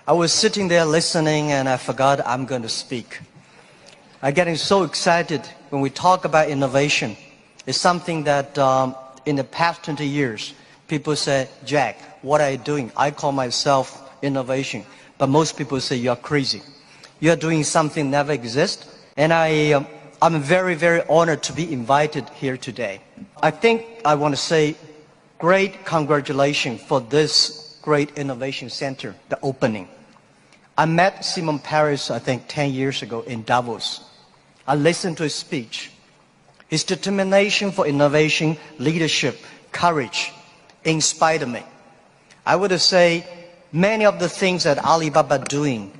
I was sitting there listening and I forgot I'm going to speak. I'm getting so excited when we talk about innovation. It's something that in the past 20 years, people say, Jack, what are you doing? I call myself innovation. But most people say you're crazy. You're doing something never exists. And I'm very, very honored to be invited here today. I think I want to say great congratulations for this great innovation center, the opening. I met Simon Paris, I think, 10 years ago in Davos. I listened to his speech. His determination for innovation, leadership, courage inspired me. I would say many of the things that Alibaba doing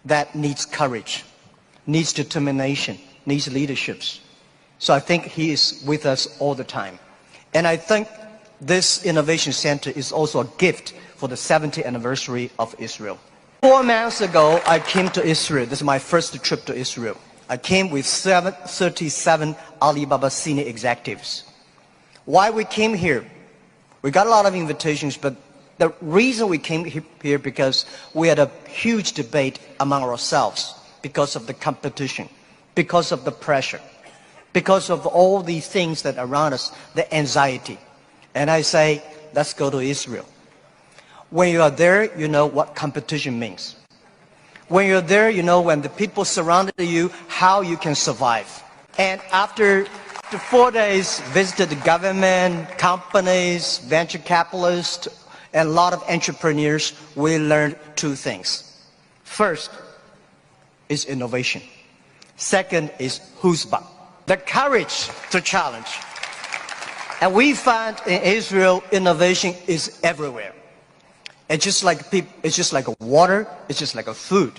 that needs courage, needs determination, needs leaderships. So I think he is with us all the time. And I think this innovation center is also a gift for the 70th anniversary of Israel. 4 months ago, I came to Israel. This is my first trip to Israel. I came with 37 Alibaba senior executives. Why we came here? We got a lot of invitations, but the reason we came here because we had a huge debate among ourselves because of the competition, because of the pressure, because of all these things that are around us, the anxiety. And I say, let's go to Israel. When you are there, you know what competition means. When you're there, you know when the people surrounded you, how you can survive. And after 4 days, visited the government, companies, venture capitalists, and a lot of entrepreneurs, we learned 2 things. First is innovation. Second is chutzpah, the courage to challenge. And we find in Israel, innovation is everywhere. It's just like water, it's just like a food.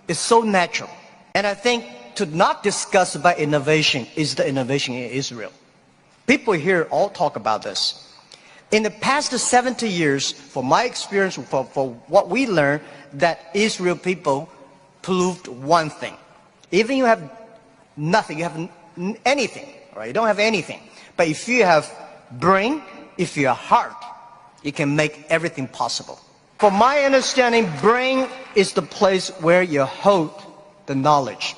It's so natural. And I think to not discuss about innovation is the innovation in Israel. People here all talk about this. In the past 70 years, from my experience, for what we learned, that Israel people proved one thing. Even you have nothing, you have anything, right? You don't have anything. But if you have brain, if you have heart, you can make everything possible. From my understanding, brain is the place where you hold the knowledge,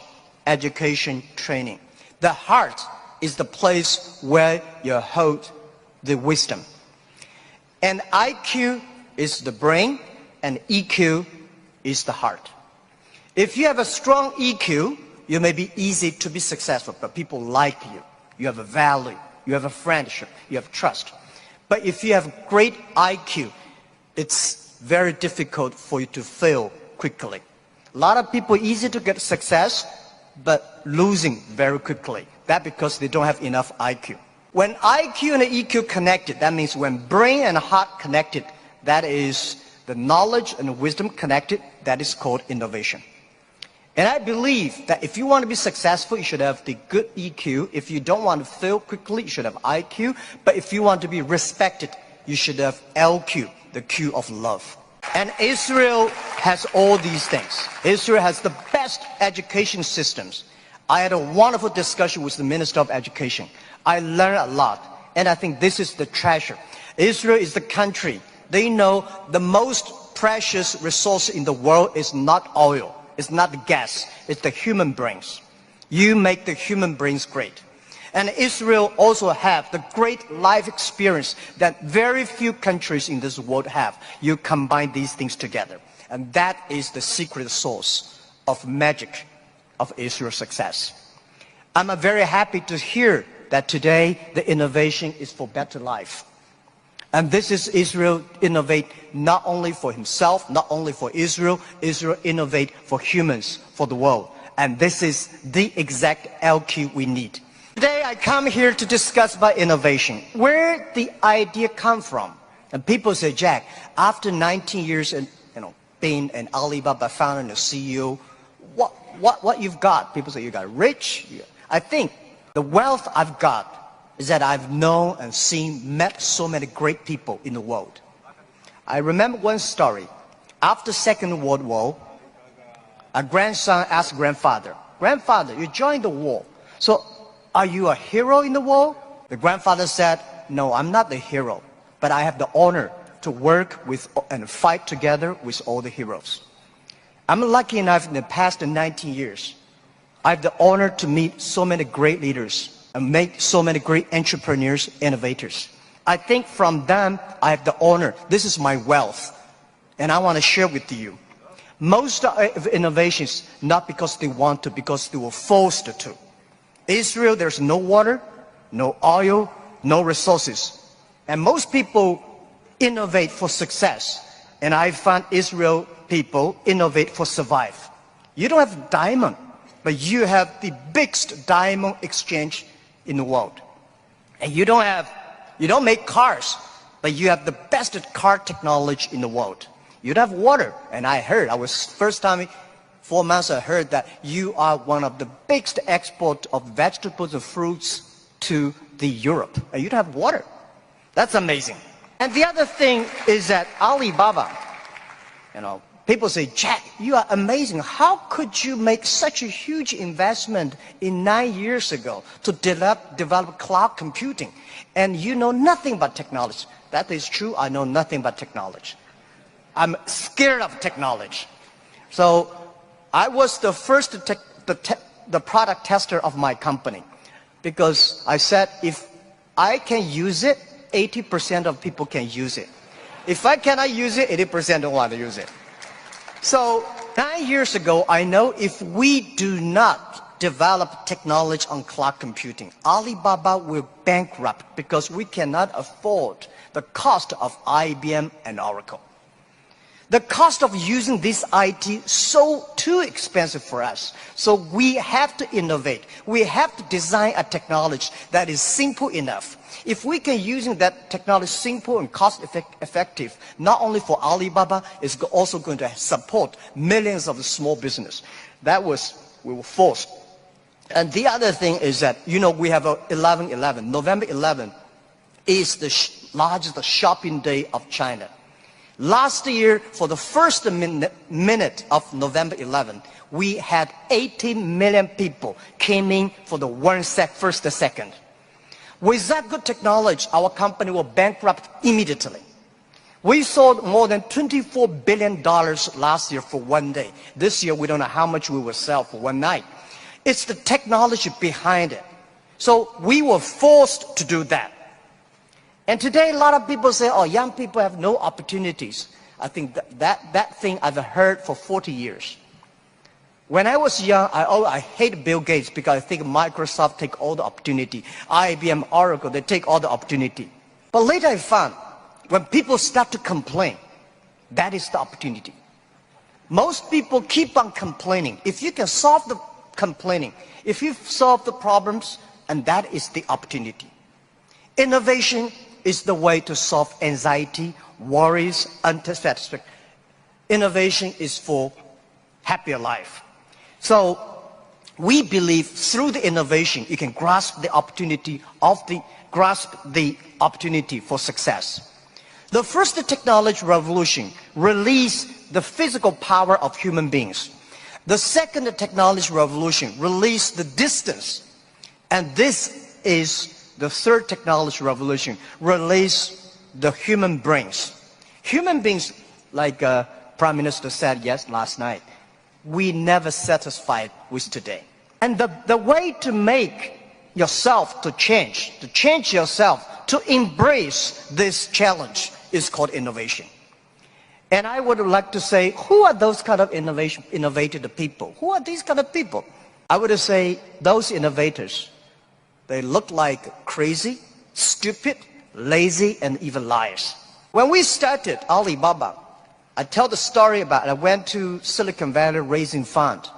education, training. The heart is the place where you hold the wisdom. And IQ is the brain, and EQ is the heart. If you have a strong EQ, you may be easy to be successful, but people like you. You have a value, you have a friendship, you have trust. But if you have great IQ, it's very difficult for you to fail quickly. A lot of people easy to get success, but losing very quickly. That's because they don't have enough IQ. When IQ and EQ connected, that means when brain and heart connected, that is the knowledge and wisdom connected, that is called innovation. And I believe that if you want to be successful, you should have the good EQ. If you don't want to fail quickly, you should have IQ. But if you want to be respected, you should have LQ, the Q of love. And Israel has all these things. Israel has the best education systems. I had a wonderful discussion with the Minister of Education. I learned a lot. And I think this is the treasure. Israel is the country. They know the most precious resource in the world is not oil. It's not the gas. It's the human brains. You make the human brains great. And Israel also have the great life experience that very few countries in this world have. You combine these things together. And that is the secret source of magic of Israel's success. I'm very happy to hear that today the innovation is for better life. And this is Israel innovate not only for himself, not only for Israel. Israel innovate for humans, for the world. And this is the exact LQ we need. Today I come here to discuss about innovation. Where the idea come from? And people say, Jack, after 19 years in, being an Alibaba founder and a CEO, what you've got? People say you got rich. I think the wealth I've got is that I've known and seen, met so many great people in the world. I remember one story. After Second World War, a grandson asked grandfather, Grandfather, you joined the war. So are you a hero in the war? The grandfather said, no, I'm not the hero, but I have the honor to work with and fight together with all the heroes. I'm lucky enough in the past 19 years, I have the honor to meet so many great leaders and make so many great entrepreneurs, innovators. I think from them, I have the honor. This is my wealth, and I want to share with you. Most of innovations, not because they want to, because they were forced to. Israel, there's no water, no oil, no resources. And most people innovate for success. And I found Israel people innovate for survive. You don't have diamond, but you have the biggest diamond exchange in the world. And you don't make cars, but you have the best car technology in the world. You don't have water. And first time, 4 months, I heard that you are one of the biggest export of vegetables and fruits to the Europe. And you don't have water. That's amazing. And the other thing is that Alibaba, people say, Jack, you are amazing. How could you make such a huge investment in 9 years ago to develop cloud computing? And you know nothing about technology. That is true. I know nothing about technology. I'm scared of technology. So I was the first the product tester of my company, because I said, if I can use it, 80% of people can use it. If I cannot use it, 80% don't want to use it. So 9 years ago, I know if we do not develop technology on cloud computing, Alibaba will bankrupt, because we cannot afford the cost of IBM and Oracle. The cost of using this IT is too expensive for us. So we have to innovate. We have to design a technology that is simple enough. If we can use that technology simple and cost effective, not only for Alibaba, it's also going to support millions of small business. We were forced. And the other thing is that, we have 11/11. November 11 is the largest shopping day of China. Last year, for the first minute of November 11, we had 80 million people came in for the first second. With that good technology, our company will bankrupt immediately. We sold more than $24 billion last year for one day. This year, we don't know how much we will sell for one night. It's the technology behind it. So we were forced to do that. And today, a lot of people say, young people have no opportunities. I think that thing I've heard for 40 years. When I was young, I hated Bill Gates, because I think Microsoft take all the opportunity. IBM, Oracle, they take all the opportunity. But later I found, when people start to complain, that is the opportunity. Most people keep on complaining. If you can solve the complaining, if you solve the problems, and that is the opportunity. Innovation is the way to solve anxiety, worries, unsatisfaction. Innovation is for happier life. So we believe through the innovation, you can grasp the opportunity for success. The first technology revolution released the physical power of human beings. The second technology revolution released the distance. And this is the third technology revolution, release the human brains. Human beings, like Prime Minister said last night, we never satisfied with today. And the way to make yourself to change yourself, to embrace this challenge is called innovation. And I would like to say, who are those kind of innovative people? Who are these kind of people? I would say those innovators, they look like crazy, stupid, lazy, and even liars. When we started Alibaba, I tell the story about I went to Silicon Valley raising fund.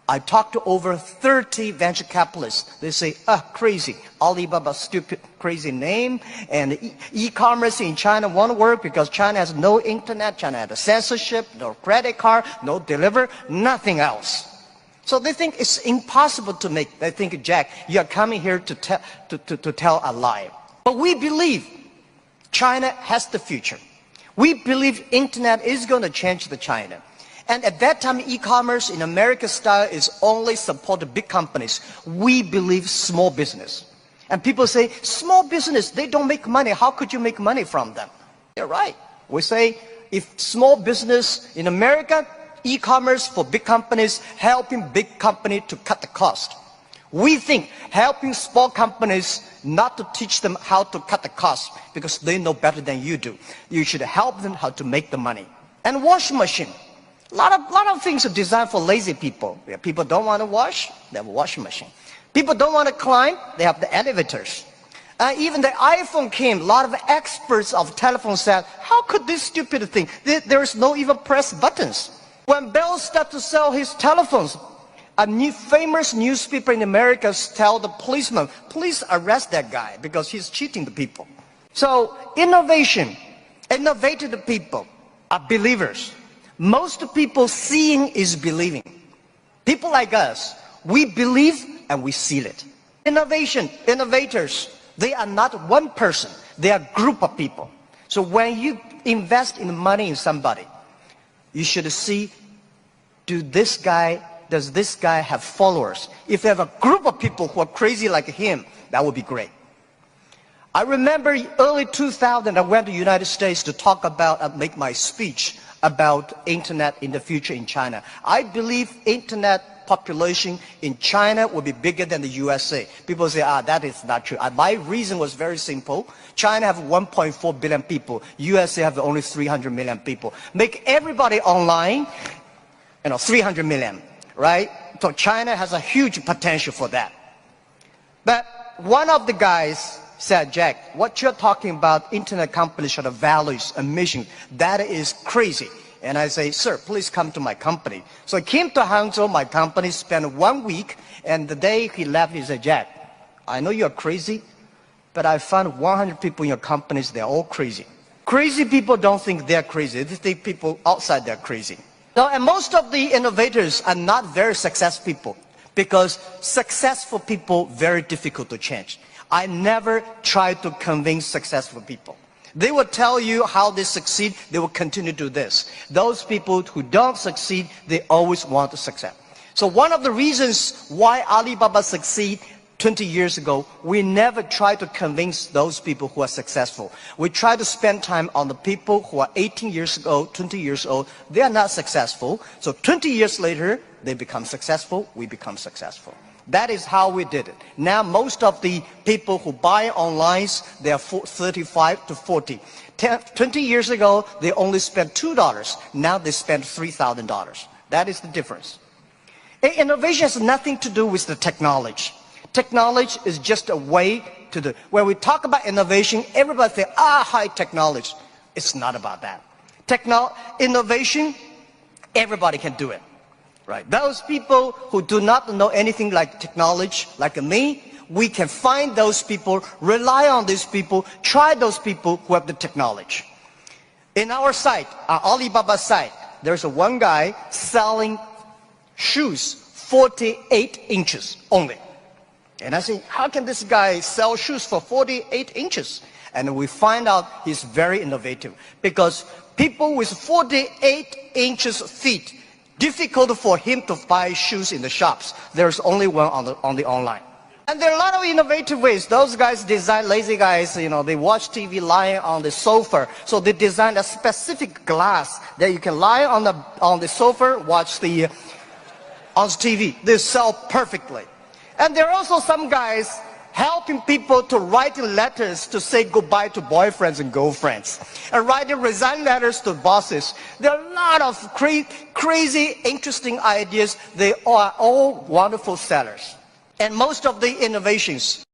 I talked to over 30 venture capitalists. They say, crazy, Alibaba, stupid, crazy name, and e-commerce in China won't work because China has no internet, China has a censorship, no credit card, no delivery, nothing else. So they think it's impossible to make. They think, Jack, you are coming here to tell a lie. But we believe China has the future. We believe internet is going to change the China. And at that time, e-commerce in American style is only supported big companies. We believe small business. And people say, small business, they don't make money. How could you make money from them? They're right. We say, if small business in America, e-commerce for big companies, helping big companies to cut the cost. We think helping small companies not to teach them how to cut the cost because they know better than you do. You should help them how to make the money. And washing machine. A lot of things are designed for lazy people. People don't want to wash, they have a washing machine. People don't want to climb, they have the elevators. Even the iPhone came, a lot of experts of telephone said, how could this stupid thing? There is no even press buttons. When Bell started to sell his telephones, a famous newspaper in America tell the policeman, please arrest that guy because he's cheating the people. So innovative people are believers. Most people seeing is believing. People like us, we believe and we seal it. Innovators, they are not one person, they are a group of people. So when you invest in money in somebody, you should see, does this guy have followers? If you have a group of people who are crazy like him, that would be great. I remember early 2000, I went to the United States to talk about, make my speech about internet in the future in China. I believe internet population in China will be bigger than the USA. People say, that is not true. My reason was very simple. China have 1.4 billion people. USA have only 300 million people. Make everybody online, 300 million, right? So China has a huge potential for that. But one of the guys said, Jack, what you're talking about, internet companies should have values and mission. That is crazy. And I say, sir, please come to my company. So I came to Hangzhou, my company, spent 1 week, and the day he left, he said, Jack, I know you're crazy, but I found 100 people in your companies, they're all crazy. Crazy people don't think they're crazy. They think people outside they're crazy. So, and most of the innovators are not very successful people because successful people very difficult to change. I never try to convince successful people. They will tell you how they succeed, they will continue to do this. Those people who don't succeed, they always want to succeed. So one of the reasons why Alibaba succeed 20 years ago, we never try to convince those people who are successful. We try to spend time on the people who are 18 years old, 20 years old. They are not successful. So 20 years later, they become successful, we become successful. That is how we did it. Now most of the people who buy online, they are 35 to 40. 20 years ago, they only spent $2. Now they spend $3,000. That is the difference. Innovation has nothing to do with the technology. Technology is just a way to do. When we talk about innovation, everybody thinks, high technology. It's not about that. Innovation, everybody can do it. Right. Those people who do not know anything like technology, like me, we can find those people, rely on these people, try those people who have the technology. In our site, our Alibaba site, there's one guy selling shoes 48 inches only. And I say, how can this guy sell shoes for 48 inches? And we find out he's very innovative because people with 48 inches feet, difficult for him to buy shoes in the shops. There's only one on the online. And there are a lot of innovative ways. Those guys design, lazy guys, they watch TV lying on the sofa. So they designed a specific glass that you can lie on the sofa, watch on TV. They sell perfectly. And there are also some guys helping people to write letters to say goodbye to boyfriends and girlfriends, and writing resign letters to bosses. There are a lot of crazy, interesting ideas. They are all wonderful sellers. And most of the innovations